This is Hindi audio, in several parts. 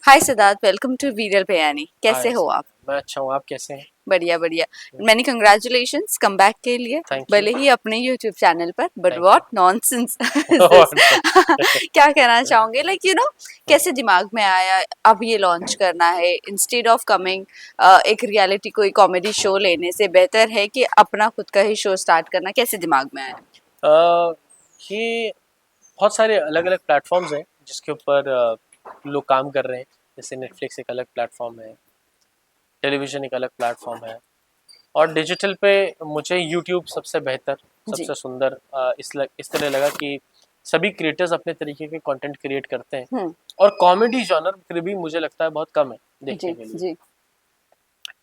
हाय सिद्धार्थ, वेलकम टू वीरल बयानी। कैसे हाय हो सर। आप? मैं अच्छा हूँ, आप कैसे हैं? बढ़िया बढ़िया। मैनी कंग्रेचुलेशंस कम बैक के लिए। Thank you. भले ही अपने यूट्यूब चैनल पर, but thank what you. Nonsense is this? और नहीं। क्या कहना चाहोगे, लाइक कैसे दिमाग में आया अब ये लॉन्च करना है इंस्टेड ऑफ कमिंग एक रियलिटी कोई कॉमेडी शो लेने से बेहतर है कि अपना खुद का ही शो स्टार्ट करना? कैसे दिमाग में आया? अ, ये बहुत सारे अलग अलग प्लेटफॉर्म्स हैं जिसके ऊपर लोग काम कर रहे हैं। जैसे नेटफ्लिक्स एक अलग प्लेटफॉर्म है, टेलीविज़न एक अलग प्लेटफॉर्म है, और डिजिटल पे मुझे यूट्यूब सबसे बेहतर, जी। सबसे सुंदर इस तरह लगा कि सभी क्रिएटर्स अपने तरीके के कंटेंट क्रिएट करते हैं। हम्म। और कॉमेडी जॉनर फिर भी मुझे लगता है बहुत कम है देखने जी के लिए। जी।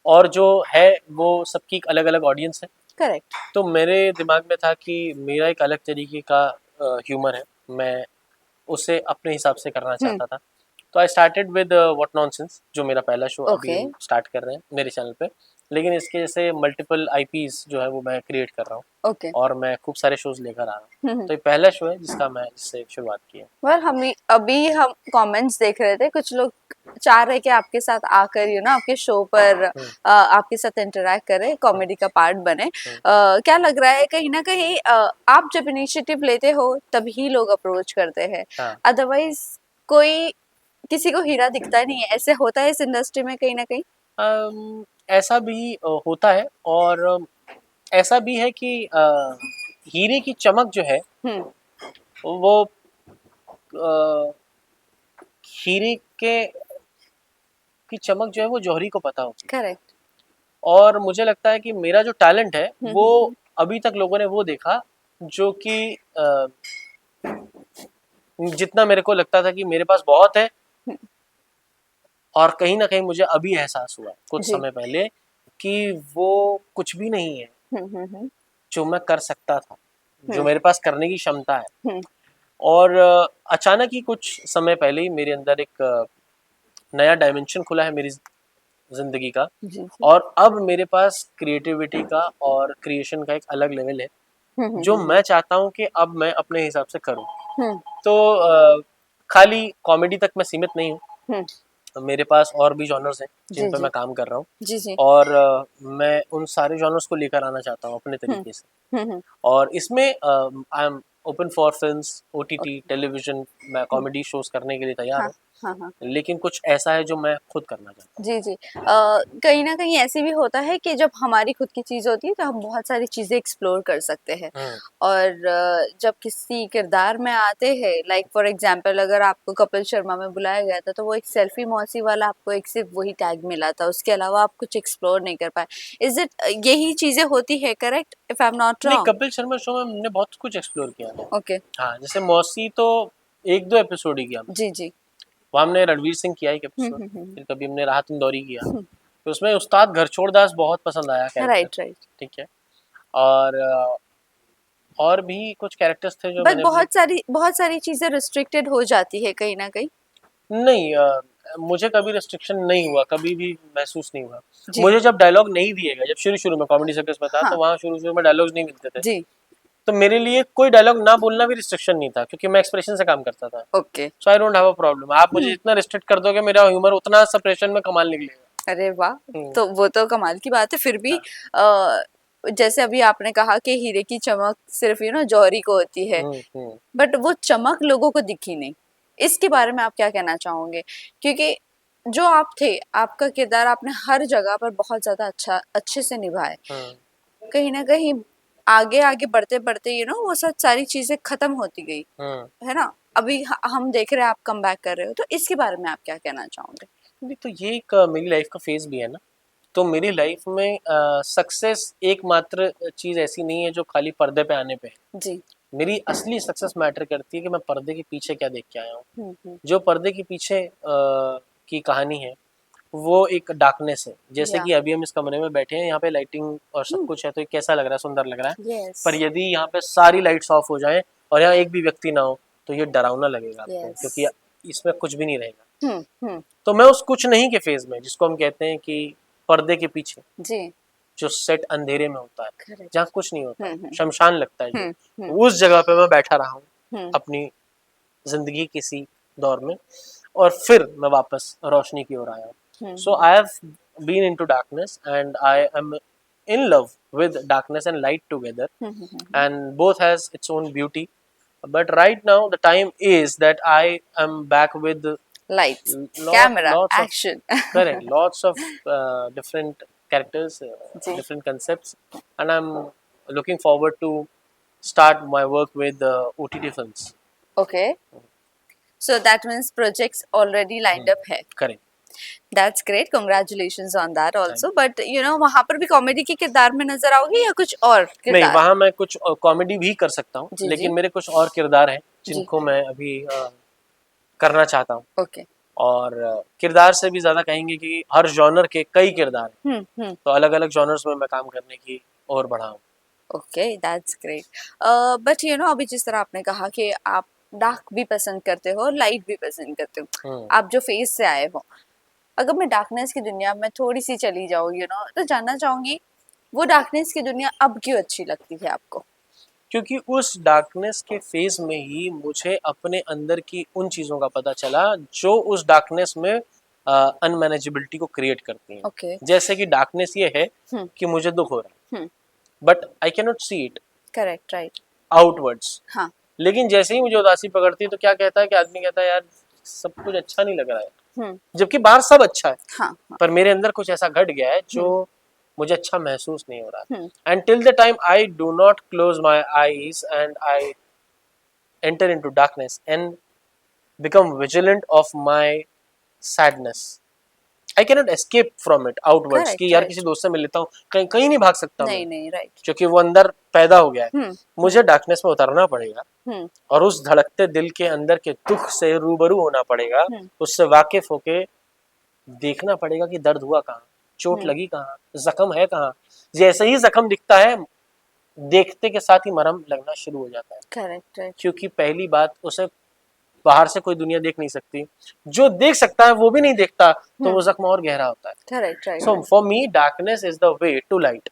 और जो है वो सबकी एक अलग अलग ऑडियंस है। करेक्ट। तो मेरे दिमाग में था कि मेरा एक अलग तरीके का ह्यूमर है, मैं उसे अपने हिसाब से करना हम्म। चाहता था। तो I started with what nonsense, जो मेरा पहला शो अभी ओके। हम स्टार्ट कर रहे हैं मेरे चैनल पे। लेकिन इसके जैसे मल्टीपल आईपीज जो है वो मैं क्रिएट कर रहा हूँ, ओके। और मैं खूब सारे शोज लेकर आ रहा हूँ। हम्म। तो ये पहला शो है जिससे शुरुआत की है। वेल, हम अभी हम कमेंट्स देख रहे थे, कुछ लोग चाह रहे कि आपके साथ आकर आपके शो पर हम्म, आपके साथ इंटरेक्ट करें, हम्म, कॉमेडी का पार्ट बने। हम्म, क्या लग रहा है, कहीं ना कहीं आप जब इनिशिएटिव लेते हो तभी लोग अप्रोच करते हैं, हाँ। अदरवाइज कोई किसी को हीरा दिखता नहीं है। ऐसे होता है इस इंडस्ट्री में कहीं ना कहीं। ऐसा भी होता है, और ऐसा भी है कि हीरे की चमक जो है हम्म। वो अ, हीरे के की चमक जो है वो जौहरी को पता होती है। करेक्ट। और मुझे लगता है कि मेरा जो टैलेंट है वो हम्म। अभी तक लोगों ने वो देखा जो कि जितना मेरे को लगता था कि मेरे पास बहुत है। हम्म। और कहीं ना कहीं मुझे अभी एहसास हुआ कुछ जी। समय पहले कि वो कुछ भी नहीं है हम्म। जो मैं कर सकता था, जो हम्म। मेरे पास करने की क्षमता है। हम्म। और अचानक ही कुछ समय पहले ही मेरे अंदर एक नया डायमेंशन खुला है मेरी जिंदगी का। जी जी। और अब मेरे पास क्रिएटिविटी का और क्रिएशन का एक अलग लेवल है जो हम्म। मैं चाहता हूँ कि अब मैं अपने हिसाब से करूँ। हम्म। तो खाली कॉमेडी तक मैं सीमित नहीं हूँ, हम्म। मेरे पास और भी जॉनर्स हैं जिन जी पे जी। मैं काम कर रहा हूँ। जी जी। और मैं उन सारे जॉनर्स को लेकर आना चाहता हूँ अपने हम्म। तरीके से। हम्म। और इसमें I am open for films, OTT, okay. Television. मैं हम्म। कॉमेडी शोज करने के लिए तैयार हाँ हूँ, हाँ हाँ। लेकिन कुछ ऐसा है जो मैं खुद करना चाहता जी जी। कहीं ना कहीं ऐसे भी होता है कि जब हमारी खुद की चीज होती है तो हम बहुत सारी चीजें एक्सप्लोर कर सकते हैं। हूँ। और जब किसी किरदार में आते हैं, लाइक फॉर एग्जांपल अगर आपको कपिल शर्मा में बुलाया गया था तो वो एक सेल्फी मौसी वाला आपको एक सिर्फ वही टैग मिला था, उसके अलावा आप कुछ एक्सप्लोर नहीं कर पाए। इज इट यही चीजें होती है, correct, if I am not नहीं, रॉन्ग? कपिल शर्मा शो में हमने बहुत कुछ एक्सप्लोर किया था। ओके। हाँ, जैसे मौसी तो एक दो एपिसोड ही किया हमने। जी जी। वहाँ हमने रणवीर सिंह किया एक एपिसोड, हम्म। फिर कभी हमने राहत इंदौरी किया। तो उसमें उस्ताद घरछोड़ दास बहुत पसंद आया कैरेक्टर। Right right. ठीक है। और और भी कुछ कैरेक्टर्स थे जो बट मैंने अपने। बहुत सारी चीजें रिस्ट्रिक्टेड हो जाती है कहीं ना कहीं। नहीं, मुझे कभी रिस्ट्रिक्शन नहीं हुआ, कभी भी महसूस नहीं हुआ। जी। मुझे जब डायलॉग नहीं दिए गए, जब शुरू शुरू में कॉमेडी सर्कस में था हाँ। तो वहाँ शुरू शुरू में डायलॉग्स नहीं मिलते थे। जी। तो मेरे लिए कोई डायलॉग ना बोलना भी रिस्ट्रिक्शन नहीं था, क्योंकि मैं एक्सप्रेशन से काम करता था। Okay. So I don't have a problem. आप मुझे जितना रिस्ट्रिक्ट कर दोगे मेरा ह्यूमर उतना सप्रेशन में कमाल निकलेगा। अरे वाह! हम्म, तो वो तो कमाल की बात है। फिर भी हाँ, जैसे अभी आपने कहा कि हीरे की चमक सिर्फ जौहरी को होती है, हम्म। बट वो चमक लोगों को दिखी नहीं। इसके बारे में आप क्या कहना चाहोगे? क्योंकि जो आप थे, आपका किरदार आपने हर जगह पर बहुत ज्यादा अच्छे से निभाया। हम्म। कहीं ना कहीं आगे आगे बढ़ते बढ़ते वो सब सारी चीजें खत्म होती गई, हम्म। है ना? अभी हम देख रहे हैं आप कम बैक कर रहे हो, तो इसके बारे में आप क्या कहना चाहोगे? नहीं, तो ये एक मेरी लाइफ का फेज भी है ना। तो मेरी लाइफ में सक्सेस एकमात्र चीज ऐसी नहीं है जो खाली पर्दे पे आने पे है। जी। मेरी असली सक्सेस मैटर करती है कि मैं पर्दे के पीछे क्या देख के आया हूँ। हम्म। जो पर्दे के पीछे की कहानी है वो एक डार्कनेस है। जैसे या। कि अभी हम इस कमरे में बैठे हैं, यहाँ पे लाइटिंग और सब कुछ है तो ये कैसा लग रहा है, सुंदर लग रहा है। यस। पर यदि यहाँ पे सारी लाइट्स ऑफ हो जाएं और यहाँ एक भी व्यक्ति ना हो तो ये डरावना लगेगा आपको, यस। क्योंकि इसमें कुछ भी नहीं रहेगा। हम्म। तो मैं उस कुछ नहीं के फेज में, जिसको हम कहते हैं कि पर्दे के पीछे, जी। जो सेट अंधेरे में होता है, करेक्ट। जहाँ कुछ नहीं होता, हम्म। शमशान लगता है जो, हम्म। उस जगह पे मैं बैठा रहा हूँ हम्म। अपनी जिंदगी किसी दौर में। और फिर मैं वापस रोशनी की ओर आया. So hmm I have been into darkness and I am in love with darkness and light together, and both has its own beauty. But right now the time is that I am back with lights camera lots of action correct lots of different characters, जी different concepts, and I'm looking forward to start my work with OTT films. Okay so that means projects already lined up है Correct. That's great congratulations on that Thank also but you know वहां पर भी कॉमेडी के किरदार में नजर आओगे या कुछ और नहीं, किरदार वहाँ मैं कुछ कॉमेडी भी कर सकता हूँ, जी जी लेकिन मेरे कुछ और किरदार हैं जी जिनको मैं अभी करना चाहता हूँ. ओके और किरदार से भी ज़्यादा कहेंगे कि हर जॉनर के कई किरदार हैं, तो अलग अलग जॉनर्स में मैं काम करने की ओर बढ़ा हूँ. Okay that's great but you know अभी जिस तरह आपने कहा कि आप डार्क भी पसंद करते हो लाइट भी पसंद करते हो आप जो फेस से आए हो अगर मैं डार्कनेस की दुनिया में थोड़ी सी चली जाऊँ यू नो तो जानना चाहूंगी वो डार्कनेस की दुनिया अब क्यों अच्छी लगती है आपको क्योंकि उस डार्कनेस के फेज में ही मुझे अपने अंदर की उन चीज़ों का पता चला जो उस डार्कनेस में अनमैनेजेबिलिटी को क्रिएट करती हैं. ओके जैसे कि डार्कनेस ये है कि मुझे दुख हो रहा है, but I can not see it correct right outwards. हाँ लेकिन जैसे ही मुझे उदासी पकड़ती है तो क्या कहता है कि आदमी कहता है यार सब कुछ अच्छा नहीं लग रहा है, जबकि बाहर सब अच्छा है, हाँ हाँ पर मेरे अंदर कुछ ऐसा घट गया है जो मुझे अच्छा महसूस नहीं हो रहा. And till the time I do not close my eyes and I enter into darkness and become vigilant of my sadness, I can not escape from it outwards correct कि यार राइट किसी दोस्त से मिल लेता हूँ, कहीं कहीं नहीं भाग सकता मैं, नहीं नहीं राइट क्योंकि वो अंदर पैदा हो गया है. मुझे डार्कनेस में उतरना पड़ेगा और उस धड़कते दिल के अंदर के दुख से रूबरू होना पड़ेगा, उससे वाकिफ होके देखना पड़ेगा कि दर्द हुआ कहाँ, चोट लगी कहाँ, जख्म है कहाँ. जैसे ही जख्म दिखता है देखते के साथ ही मरहम लगना शुरू हो जाता है, करेक्ट राइट क्योंकि पहली बात उसे बाहर से कोई दुनिया देख नहीं सकती, जो देख सकता है वो भी नहीं देखता, तो वो जख्म और गहरा होता है. Correct right so for me darkness is the way to light.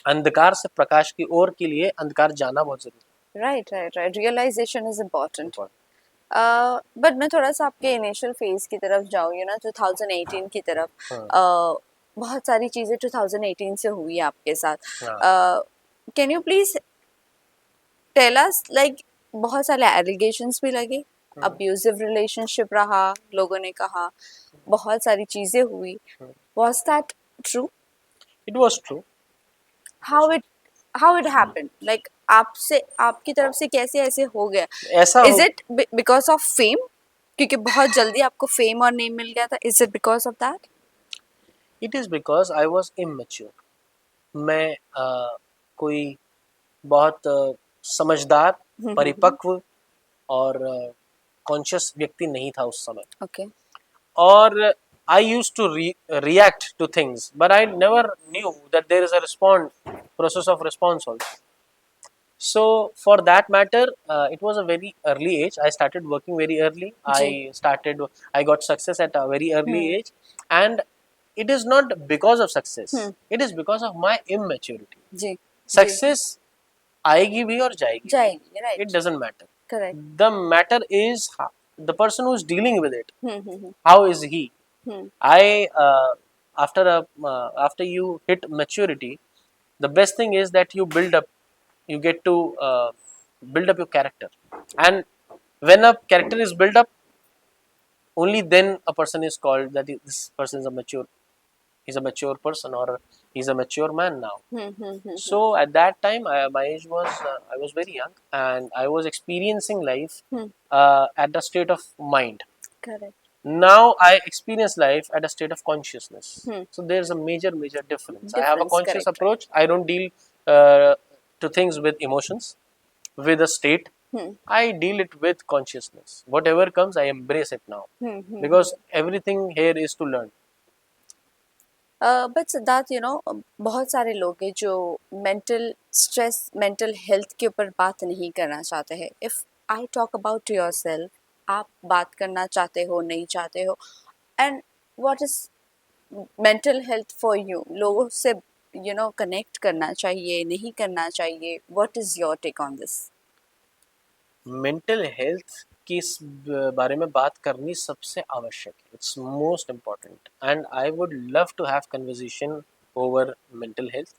अंधकार से प्रकाश की ओर के लिए अंधकार जाना बहुत जरूरी right right right realisation is important है. बट मैं थोड़ा सा आपके इनिशियल फेज की तरफ जाऊँ यू ना 2018 की तरफ बहुत सारी चीज़ें 2018 से हुई आपके साथ can you please tell us like बहुत सारे एलिगेशंस भी लगे अब्यूजिव रिलेशनशिप रहा लोगों ने कहा बहुत सारी चीज़ें हुई was that true it was true. how it happened like आपसे आपकी तरफ से कैसे ऐसे हो गया ऐसा is it because of fame क्योंकि बहुत जल्दी आपको फेम और नेम मिल गया था is it because of that it is because I was immature. मैं कोई बहुत समझदार, परिपक्व और कॉन्शियस व्यक्ति नहीं था उस समय. okay और I used to react to things, but I never knew that there is a process of response also. So for that matter, it was a very early age. I started working very early. I got success at a very early age, and it is not because of success. It is because of my immaturity. Ji Success आएगी भी और जाएगी. जाएगी right It doesn't matter. correct The matter is the person who is dealing with it. How is he? I after you hit maturity, the best thing is that you get to build up your character, and when a character is built up, only then a person is called that this person is a mature person, or he's a mature man now. So at that time, my age was I was very young, and I was experiencing life at the state of mind. correct Now I experience life at a state of consciousness. So there's a major difference. I have a Difference, conscious correct, approach. I don't deal to things with emotions, with a state. I deal it with consciousness. Whatever comes, I embrace it now, because everything here is to learn. But Siddharth you know बहुत सारे लोग हैं जो मेंटल स्ट्रेस मेंटल हेल्थ के ऊपर बात नहीं करना चाहते हैं if I talk about yourself आप बात करना चाहते हो नहीं चाहते हो and what is mental health for you लोगों से यू नो कनेक्ट करना चाहिए नहीं करना चाहिए what is your take on this Mental health कि इस बारे में बात करनी सबसे आवश्यक है. It's most important and I would love to have conversation over mental health.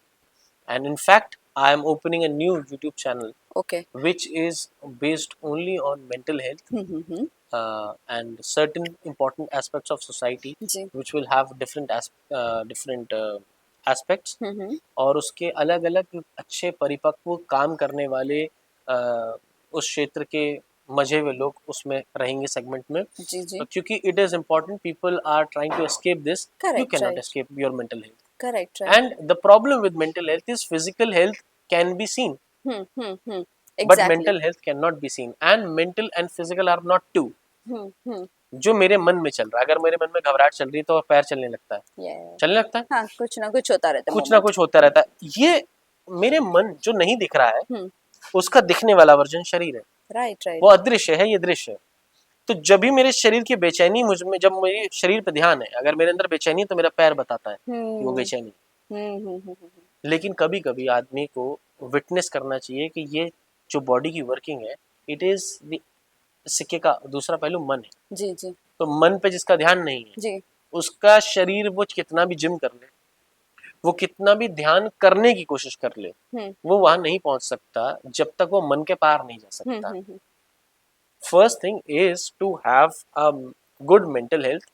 And in fact, I am opening a new YouTube channel Okay. which is based only on mental health hmm. and certain important aspects of society, जी. which will have different aspects. Hmm. और उसके अलग अलग अच्छे परिपक्व काम करने वाले उस क्षेत्र के मजे हुए लोग उसमें रहेंगे सेगमेंट में. जी जी. क्योंकि it is important, people are trying to escape this. You Correct. Can not Right. Escape your mental health. Correct. Right. And the problem with mental health is physical health can be seen, hmm. but Exactly. mental health cannot be seen. And mental and physical are not two. हम्म. जो मेरे मन में चल रहा है, अगर मेरे मन में घबराहट चल रही है तो पैर चलने लगता है, Yeah. चलने लगता है, हाँ, कुछ ना कुछ होता रहता है कुछ ना मोमेंट. कुछ होता रहता है. ये मेरे मन जो नहीं दिख रहा है हम्म. उसका दिखने वाला वर्जन शरीर है. Right. Right. वो अदृश्य है, ये दृश्य है. तो जब भी मेरे शरीर की बेचैनी मुझ में, जब मेरे शरीर पे ध्यान है, अगर मेरे अंदर बेचैनी है तो मेरा पैर बताता है कि वो बेचैनी है. लेकिन कभी कभी आदमी को विटनेस करना चाहिए कि ये जो बॉडी की वर्किंग है, इट इज सिक्के का दूसरा पहलू मन है. जी जी. तो मन पे जिसका ध्यान नहीं है, जी. उसका शरीर वो कितना भी जिम कर ले, वो कितना भी ध्यान करने की कोशिश कर ले, वो वहां नहीं पहुंच सकता जब तक वो मन के पार नहीं जा सकता. First thing is to have a good mental health.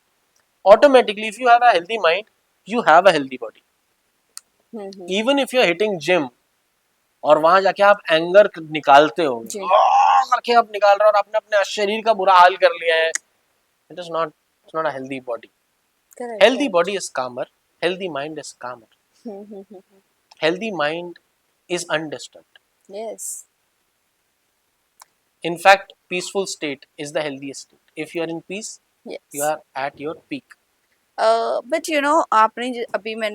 Automatically, if you have a healthy mind, you have a healthy body. Even if you are hitting gym और वहां जाके आप एंगर निकालते हो, करके आप निकाल रहे हो और आपने अपने शरीर का बुरा हाल कर लिया है, it is not, it's not a healthy body. Correct. Healthy body is calmer, healthy mind is calmer. Healthy mind is undisturbed. Yes. In fact, peaceful state is the healthiest state. If you are in peace, Yes. you are at your peak. But you know, आपने अभी मैं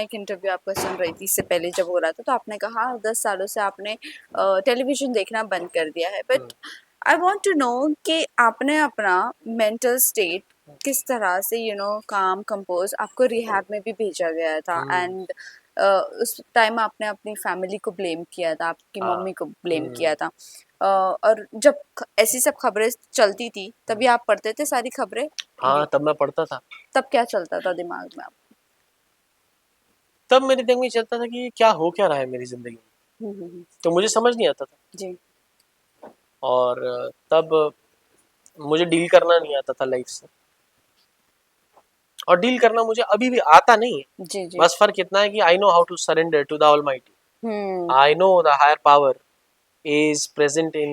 एक इंटरव्यू आपका सुन रही थी, इससे पहले जब हो रहा था, तो आपने कहा 10 सालों से आपने टेलीविजन देखना बंद कर दिया है. But I want to know कि आपने अपना मेंटल स्टेट किस तरह से काम कंपोज, आपको रिहैब में भी भेजा गया था एंड उस टाइम आपने अपनी फैमिली को ब्लेम किया था, आपकी मम्मी को ब्लेम किया था. और जब ऐसी सब खबरें चलती थी तभी आप पढ़ते थे सारी खबरें? हाँ, तब मैं पढ़ता था. तब क्या चलता था दिमाग में आप? तब मेरे दिमाग में चलता था कि क्या हो क्या रहा है मेरी जिंदगी में. तो मुझे समझ नहीं आता था जी. और तब मुझे डील करना नहीं आता था लाइफ से, और डील करना मुझे अभी भी आता नहीं है. जी जी. बस फर्क इतना है कि I know how to surrender to the Almighty. I know the higher power is present in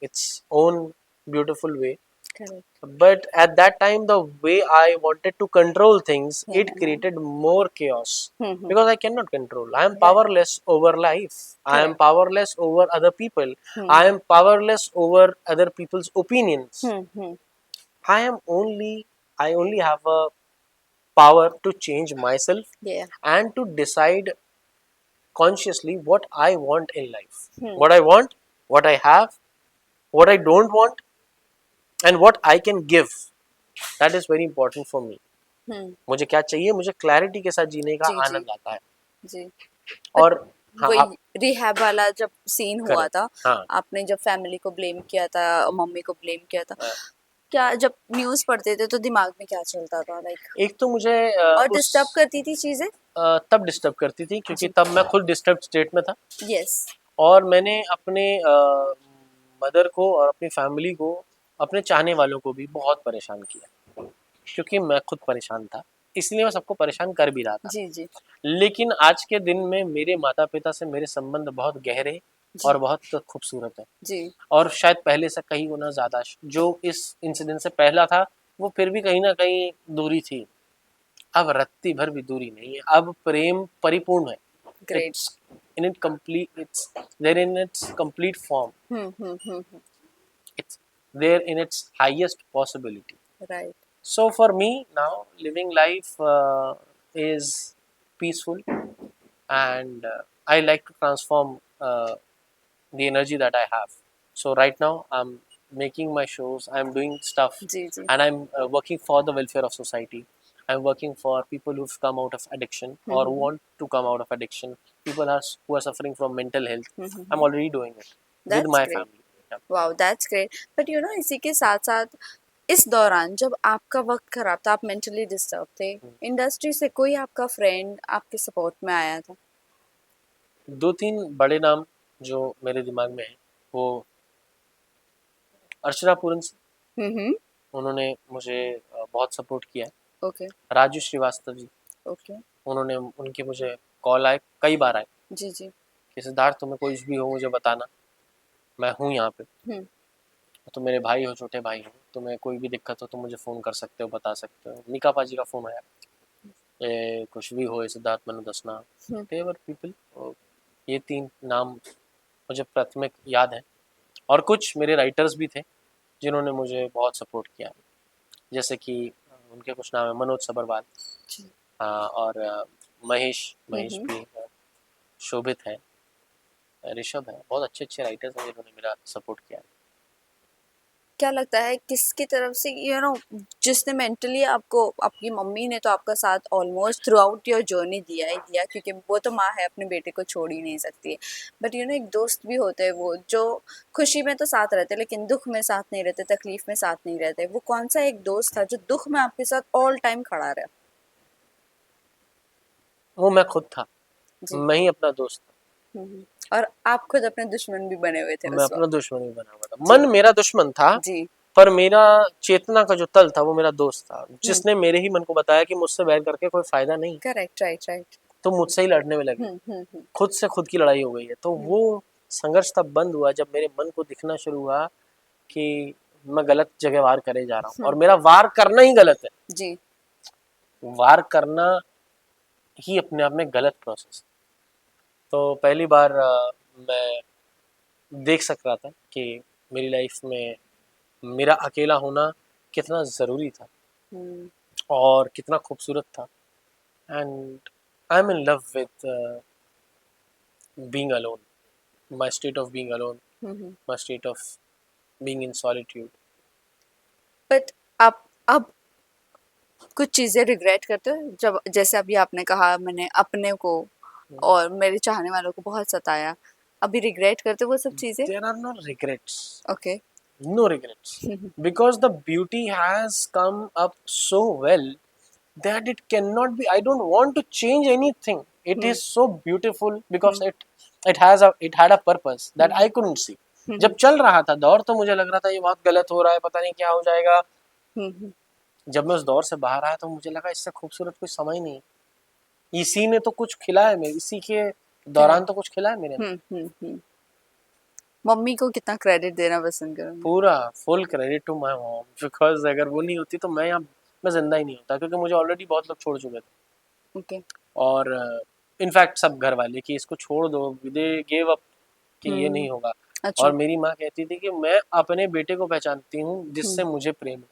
its own beautiful way. Correct. But at that time, the way I wanted to control things, it created more chaos. Because I cannot control. I am powerless over life. I am powerless over other people. I am powerless over other people's opinions. I only have a power to change myself. Yeah. And to decide consciously what I want in life. What I want, what I have, what I don't want, and what I can give. That is very important for me. मुझे क्या चाहिए, मुझे क्लैरिटी के साथ जीने का आनंद आता है. जी. और वही रिहैब वाला जब सीन हुआ था, आपने जब फैमिली को ब्लेम किया था, मम्मी को ब्लेम किया था, क्या जब न्यूज़ पढ़ते थे तो दिमाग में क्या चलता था? लाइक एक तो मुझे और डिस्टर्ब करती थी चीजें? तब डिस्टर्ब करती थी क्योंकि तब मैं खुद डिस्टर्ब स्टेट में था. यस. और मैंने अपने मदर को और अपनी फैमिली को, अपने चाहने वालों को भी बहुत परेशान किया क्योंकि मैं खुद परेशान था, इसलिए मैं सबको परेशान कर भी रहा था. जी जी. लेकिन आज के दिन में मेरे माता पिता से मेरे संबंध बहुत गहरे और बहुत खूबसूरत है जी. और शायद पहले से कहीं गुना ज्यादा. जो इस इंसिडेंट से पहला था वो फिर भी कहीं ना कहीं दूरी थी, अब रत्ती भर भी दूरी नहीं है. अब प्रेम परिपूर्ण है. Great. It's there in its complete form. It's there in its highest possibility. Right. So for me now, living life is peaceful, and I like to transform the energy that I have. So right now I'm making my shows, I'm doing stuff, and I'm working for the welfare of society. I'm working for people who've come out of addiction or who want to come out of addiction. People who are suffering from mental health. I'm already doing it with my family. Wow that's great. But you know इसी के साथ साथ इस दौरान जब आपका वक्त खराब था, आप मेंटली डिस्टर्ब थे, इंडस्ट्री से कोई आपका फ्रेंड आपके सपोर्ट में आया था? 2-3 बड़े नाम जो मेरे दिमाग में है वो अर्चना पूरन सिंह, हम्म। उन्होंने मुझे बहुत सपोर्ट किया है। ओके। राजू श्रीवास्तव जी, ओके। उन्होंने उनके मुझे कॉल आए, कई बार आए जी जी। कि सिद्धार्थ तुम्हें कुछ भी हो मुझे बताना, मैं हूँ यहाँ पे, हम्म। तुम मेरे भाई हो, छोटे भाई हो, तुम्हें कोई भी दिक्कत हो तो मुझे फ़ोन कर सकते हो, बता सकते हो। निका पाजी का फ़ोन आया, कुछ भी हो सिद्धार्थ मैंने दसना। हम्म। देवर पीपल, ये 3 नाम मुझे प्राथमिक याद है। और कुछ मेरे राइटर्स भी थे जिन्होंने मुझे बहुत सपोर्ट किया, जैसे कि उनके कुछ नाम है मनोज सबरवाल, जी। हाँ, और महेश महेश हम्म। भी शोभित है, ऋषभ है, बहुत अच्छे अच्छे राइटर्स हैं जिन्होंने मेरा सपोर्ट किया। क्या लगता है किसकी तरफ से, यू नो, जिसने मेंटली आपको, आपकी मम्मी ने तो आपका साथ almost through out your journey दिया ही दिया, क्योंकि वो तो माँ है, अपने बेटे को छोड़ ही नहीं सकती है। बट यू नो एक दोस्त भी होते हैं वो जो खुशी में तो साथ रहते लेकिन दुख में साथ नहीं रहते, तकलीफ में साथ नहीं रहते। वो कौन सा एक दोस्त था जो दुख में आपके साथ ऑल टाइम खड़ा रहा? वो मैं खुद था, जी। मैं ही अपना दोस्त था। और आप खुद अपने दुश्मन भी बने हुए थे मैं उस अपना वक्त? दुश्मन ही बना हुआ था, जी। मन मेरा दुश्मन था, जी। पर मेरा चेतना का जो तल था वो मेरा दोस्त था, हम्म। जिसने मेरे ही मन को बताया कि मुझसे बैर करके कोई फायदा नहीं, करेक्ट, राइट राइट। तुम मुझसे ही लड़ने में लगे, हम्म। खुद से खुद की लड़ाई हो गई है। तो हम्म। वो संघर्ष तब बंद हुआ जब मेरे मन को दिखना शुरू हुआ कि मैं गलत जगह वार करे जा रहा हूँ, और मेरा वार करना ही गलत है। जी। वार करना ही अपने आप में गलत प्रोसेस। तो पहली बार मैं देख सक रहा था कि मेरी लाइफ में मेरा अकेला होना कितना ज़रूरी था हम्म। और कितना खूबसूरत था। And I am in love with being alone, my state of being alone, hmm. My state of being in solitude. But आप अब कुछ चीजें रिग्रेट करते हो, जब जैसे अभी आपने कहा मैंने अपने को और मेरे चाहने वालों को बहुत सताया, अभी रिग्रेट करते हो वो सब चीजें? There are no regrets, okay. no regrets, because the beauty has come up so well that it cannot be, I don't want to change anything. It is so beautiful because it had a purpose that I couldn't see. जब चल रहा था दौर तो मुझे लग रहा था ये बहुत गलत हो रहा है, पता नहीं क्या हो जाएगा। जब मैं उस दौर से बाहर आया तो मुझे लगा इससे खूबसूरत कोई समय नहीं, इसी ने तो कुछ खिला है मेरे, इसी के दौरान तो कुछ खिला है मेरे अंदर। मम्मी को कितना क्रेडिट देना पसंद करोगे? पूरा full credit to my mom, because अगर वो नहीं होती तो मैं जिंदा ही नहीं होता, क्योंकि मुझे ऑलरेडी बहुत लोग छोड़ चुके थे। ओके। और इनफैक्ट सब घर वाले कि इसको छोड़ दो, दे गिव अप, कि ये नहीं होगा। अच्छा। और मेरी माँ कहती थी कि मैं अपने बेटे को पहचानती हूँ जिससे मुझे प्रेम है,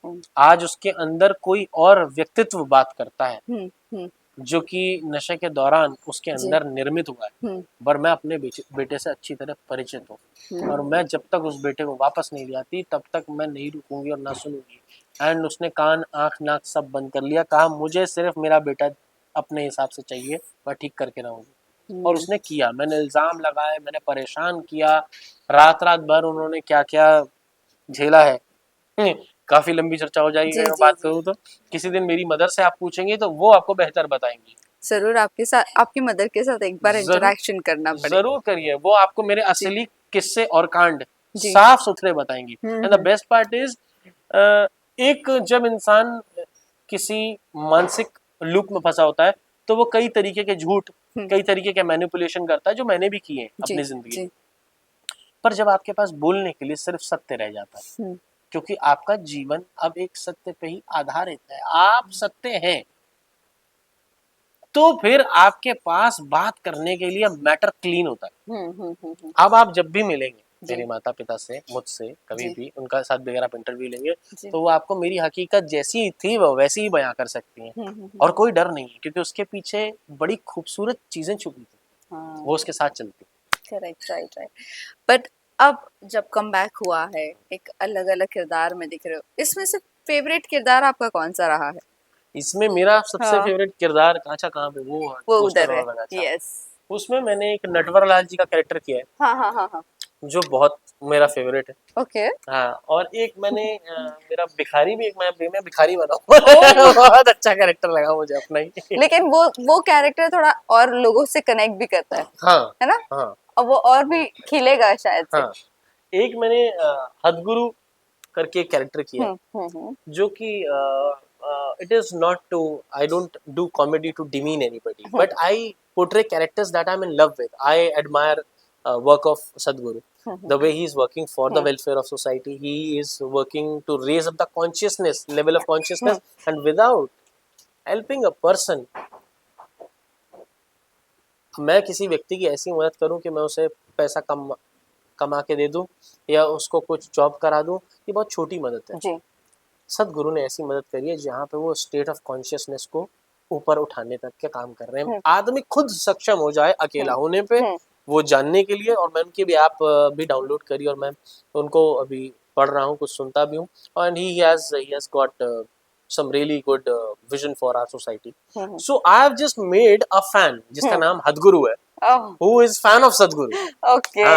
हम्म। आज उसके अंदर कोई और व्यक्तित्व बात करता है हम्म। जो कि नशे के दौरान उसके जी। अंदर निर्मित हुआ है, पर मैं अपने बेटे से अच्छी तरह परिचित हूँ, और मैं जब तक उस बेटे को वापस नहीं ले आती तब तक मैं नहीं रुकूंगी और ना सुनूंगी। एंड उसने कान आँख नाक सब बंद कर लिया, कहा मुझे सिर्फ मेरा बेटा अपने हिसाब से चाहिए, मैं ठीक करके रहूंगी। और उसने किया, मैंने इल्ज़ाम लगाए, मैंने परेशान किया, रात रात भर उन्होंने क्या क्या झेला है। काफ़ी लंबी चर्चा हो जाएगी जी अगर मैं जी बात जी। करूँ तो। किसी दिन मेरी मदर से आप पूछेंगे तो वो आपको बेहतर बताएंगी। जरूर आपके साथ, आपकी मदर के साथ एक बार जरूर, इंटरेक्शन करना पड़ेगा। जरूर करिए, वो आपको मेरे जी। असली किस्से और कांड जी। साफ सुथरे बताएंगी। And the best part is, एक जब इंसान किसी मानसिक लूप में फंसा होता है तो वो कई तरीके के झूठ, कई तरीके के मैनिपुलेशन करता है, जो मैंने भी किए हैं जी अपनी जिंदगी में। जी। पर जब आपके पास बोलने के लिए सिर्फ सत्य रह जाता है, क्योंकि आपका जीवन अब एक सत्य पे ही आधारित है, आप सत्य हैं, तो फिर आपके पास बात करने के लिए मैटर क्लीन होता है। अब आप जब भी मिलेंगे जी मेरे माता पिता से, मुझसे कभी जी भी उनका साथ वगैरह आप इंटरव्यू लेंगे जी। तो वो आपको मेरी हकीकत जैसी थी वो वैसी ही बयां कर सकती हैं, और कोई डर नहीं है, क्योंकि उसके पीछे बड़ी खूबसूरत चीजें छुपी थी, हाँ। वो उसके साथ चलती। Correct, right right. बट अब जब कम बैक हुआ है, एक अलग अलग किरदार में दिख रहे हो, इसमें से फेवरेट किरदार आपका कौन सा रहा है? इसमें मेरा सबसे हाँ। फेवरेट किरदार, अच्छा कहाँ पे वो वो पोस्टर उधर है। और लगा, अच्छा, यस। उसमें मैंने एक नटवर लाल जी का कैरेक्टर किया है हाँ हाँ हाँ हाँ। जो बहुत मेरा फेवरेट है। ओके। हाँ, और एक मैंने मेरा भिखारी भी, एक मैं भिखारी बना ओह! बहुत अच्छा कैरेक्टर लगा मुझे अपना ही। लेकिन वो कैरेक्टर थोड़ा और लोगों से कनेक्ट भी करता हाँ है ना? हाँ और वो और भी खिलेगा शायद से। हाँ। एक मैंने हदगुरु करके एक कैरेक्टर किया है, हम्म। जो कि it is not to, I don't do comedy to demean anybody, but I portray characters that I'm in love with. I admire work of Sadhguru. The way he is working for the welfare of society, he is working to raise up the consciousness, level of consciousness, and without helping a person, मैं किसी व्यक्ति की ऐसी मदद करूं कि मैं उसे पैसा कमा के दे दूं या उसको कुछ जॉब करा दूं, ये बहुत छोटी मदद है। जी। सदगुरु ने ऐसी मदद करी है जहाँ पे वो स्टेट ऑफ कॉन्शियसनेस को ऊपर उठाने तक के काम कर रहे हैं। आदमी खुद सक्षम हो जाए अकेला होने पे, वो जानने के लिए। और मैं उनकी भी ऐप भी डाउनलोड करी और मैं उनको अभी पढ़ रहा हूँ, कुछ सुनता भी हूँ। And he has got some really good vision for our society. So I have just made a fan जिसका नाम हदगुरु है, ओह, who is fan of Sadhguru. Okay.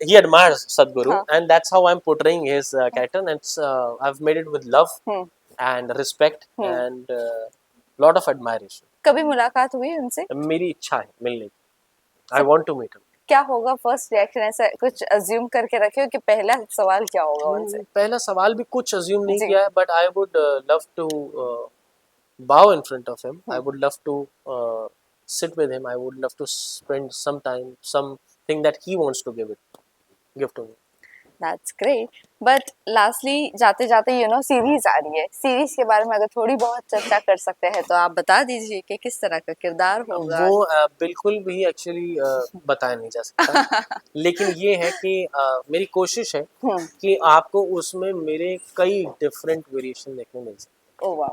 He admires Sadhguru, and that's how I'm portraying his character. And it's, I've made it with love and respect and lot of admiration. कभी मुलाकात हुई उनसे? मेरी इच्छा है मिलने की। I want to meet him. क्या होगा फर्स्ट रिएक्शन? ऐसा कुछ अज्यूम करके रखे हो कि पहला सवाल क्या होगा उनसे? पहला सवाल भी कुछ अज्यूम नहीं जी। किया है, but I would love to bow in front of him. I would love to sit with him. I would love to spend some time, something that he wants to give to me. That's great. But lastly, जाते जाते सीरीज आ रही है, सीरीज के बारे में अगर थोड़ी बहुत चर्चा कर सकते हैं तो आप बता दीजिए कि किस तरह का किरदार होगा। वो बिल्कुल भी एक्चुअली बताया नहीं जा सकता। लेकिन ये है कि मेरी कोशिश है कि आपको उसमें मेरे कई डिफरेंट वेरिएशन देखने मिल सके। ओह वाह।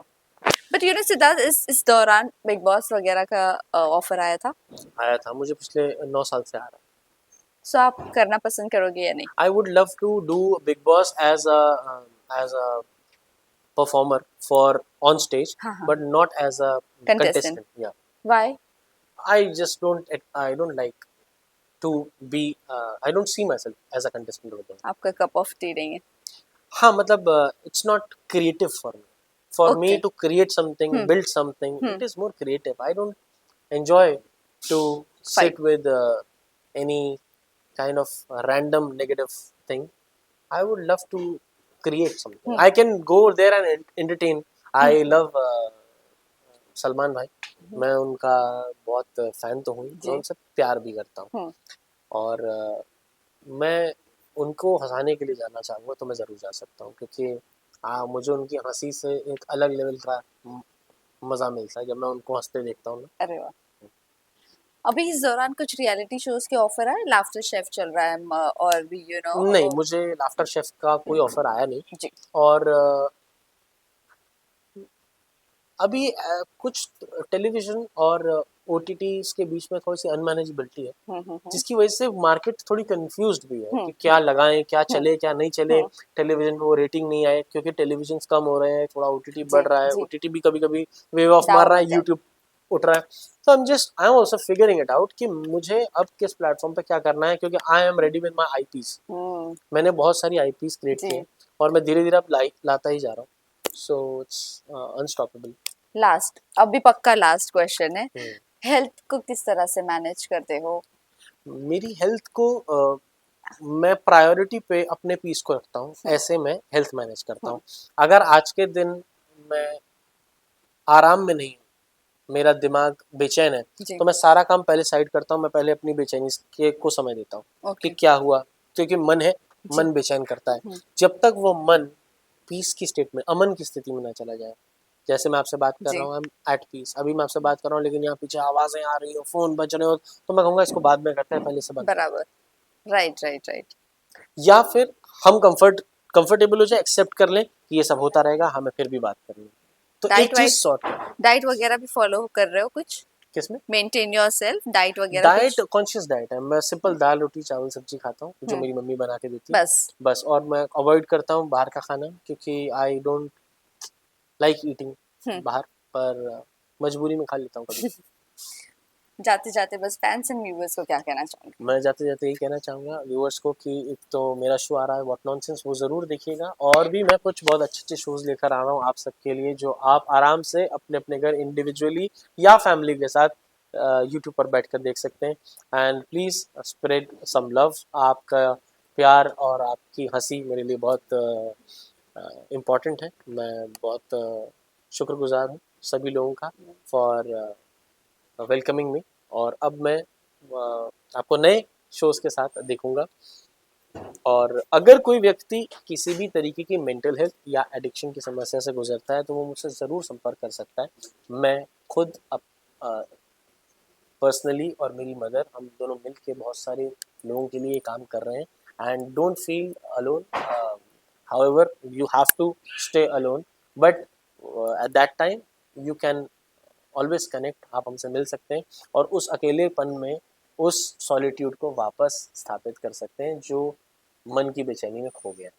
बट सिद्धार्थ, इस दौरान बिग बॉस वगैरह का ऑफर आया था? आया था, मुझे पिछले 9 साल से आ रहा है। सो आप करना पसंद करोगे या नहीं? I would love to do Bigg Boss as a performer for on stage, but not as a Contestant. contestant. Yeah, Why? I don't like to be I don't see myself as a contestant over there. आपका कप ऑफ टी नहीं है? हाँ, मतलब it's not creative for me. For me Okay. to create something, build something, it is more creative. I don't enjoy to sit with any kind of random negative thing. I would love to create something. I can go there and entertain. I love Salman भाई, मैं उनका बहुत फैन तो हूँ, मैं उनसे प्यार भी करता हूँ। और मैं उनको हंसाने के लिए जाना चाहूँगा तो मैं ज़रूर जा सकता हूँ, क्योंकि मुझे उनकी हंसी से एक अलग लेवल का मज़ा मिलता है जब मैं उनको हंसते देखता हूँ ना। अरे वाह। अभी इस दौरान कुछ रियलिटी शोज के ऑफर आए? लाफ्टर शेफ चल रहा है और भी नहीं, मुझे लाफ्टर शेफ का कोई ऑफर आया नहीं जी। और अभी कुछ टेलीविजन और ओटीटीज के बीच में थोड़ी सी अनमैनेजेबिलिटी है, जिसकी वजह से मार्केट थोड़ी कंफ्यूज्ड भी है कि क्या लगाएं, क्या चले, क्या नहीं चले। टेलीविजन पे वो रेटिंग नहीं आए क्योंकि टेलीविजन कम हो रहे हैं, थोड़ा ओटीटी बढ़ रहा है, ओटीटी भी कभी कभी वेव ऑफ मार रहा है, यूट्यूब उठ रहा है। तो I am also figuring it out कि मुझे अब किस प्लेटफॉर्म पे क्या करना है, क्योंकि I am ready with my IPs. मैंने बहुत सारी आईपीज क्रिएट की हैं और मैं धीरे धीरे अब लाता ही जा रहा हूँ। So it's unstoppable. लास्ट, अभी पक्का लास्ट क्वेश्चन है, हेल्थ को किस तरह से मैनेज करते हो? मेरी हेल्थ को मैं प्रायोरिटी पे अपने पीस को रखता हूँ, ऐसे मैं हेल्थ मैनेज करता हूँ। अगर आज के दिन मैं आराम में नहीं, मेरा दिमाग बेचैन है, तो मैं सारा काम पहले साइड करता हूँ। मैं पहले अपनी बेचैनी को समय देता हूँ कि क्या हुआ, क्योंकि मन है, मन बेचैन करता है। जब तक वो मन पीस की स्टेट में, अमन की स्थिति में ना चला जाए, जैसे मैं आपसे बात कर रहा हूँ, आई एम एट पीस, अभी मैं आपसे बात कर रहा हूँ लेकिन यहाँ पीछे आवाजें आ रही हो, फोन बज रहे हो, तो मैं कहूँगा इसको बाद में करते हैं, पहले से बात। बराबर, राइट। या फिर हम कंफर्टेबल हो जाए, एक्सेप्ट कर लें कि ये सब होता रहेगा, हमें फिर भी बात करनी। तो एक चीज सॉर्ट कर। डाइट वगैरह भी फॉलो कर रहे हो कुछ? किसमें? मेंटेन योरसेल्फ, डाइट वगैरह? डाइट कॉन्शियस डाइट है, मैं सिंपल दाल रोटी चावल सब्जी खाता हूँ जो मेरी मम्मी बना के देती है, बस। और मैं अवॉइड करता हूँ बाहर का खाना, क्योंकि आई डोंट लाइक ईटिंग बाहर, पर मजबूरी में खा लेता हूँ कभी। जाते जाते बस फैंस एंड व्यूअर्स को क्या कहना चाहूंगी? मैं जाते जाते यही कहना चाहूँगा व्यूअर्स को कि एक तो मेरा शो आ रहा है व्हाट नॉनसेंस, वो ज़रूर देखिएगा, और भी मैं कुछ बहुत अच्छे अच्छे शोज़ लेकर आ रहा हूँ आप सबके लिए, जो आप आराम से अपने अपने घर इंडिविजुअली या फैमिली के साथ यूट्यूब पर बैठकर देख सकते हैं। And please spread some love. आपका प्यार और आपकी हंसी मेरे लिए बहुत इम्पॉर्टेंट है। मैं बहुत शुक्रगुजार हूँ सभी लोगों का फॉर वेलकमिंग मी। और अब मैं आपको नए शोज़ के साथ देखूंगा। और अगर कोई व्यक्ति किसी भी तरीके की मेंटल हेल्थ या एडिक्शन की समस्या से गुजरता है तो वो मुझसे ज़रूर संपर्क कर सकता है। मैं खुद अब पर्सनली और मेरी मदर, हम दोनों मिल के बहुत सारे लोगों के लिए काम कर रहे हैं। And don't feel alone, however you have to stay alone, but at that time you can always connect, आप हमसे मिल सकते हैं और उस अकेलेपन में, उस सॉलिट्यूड को वापस स्थापित कर सकते हैं जो मन की बेचैनी में खो गया।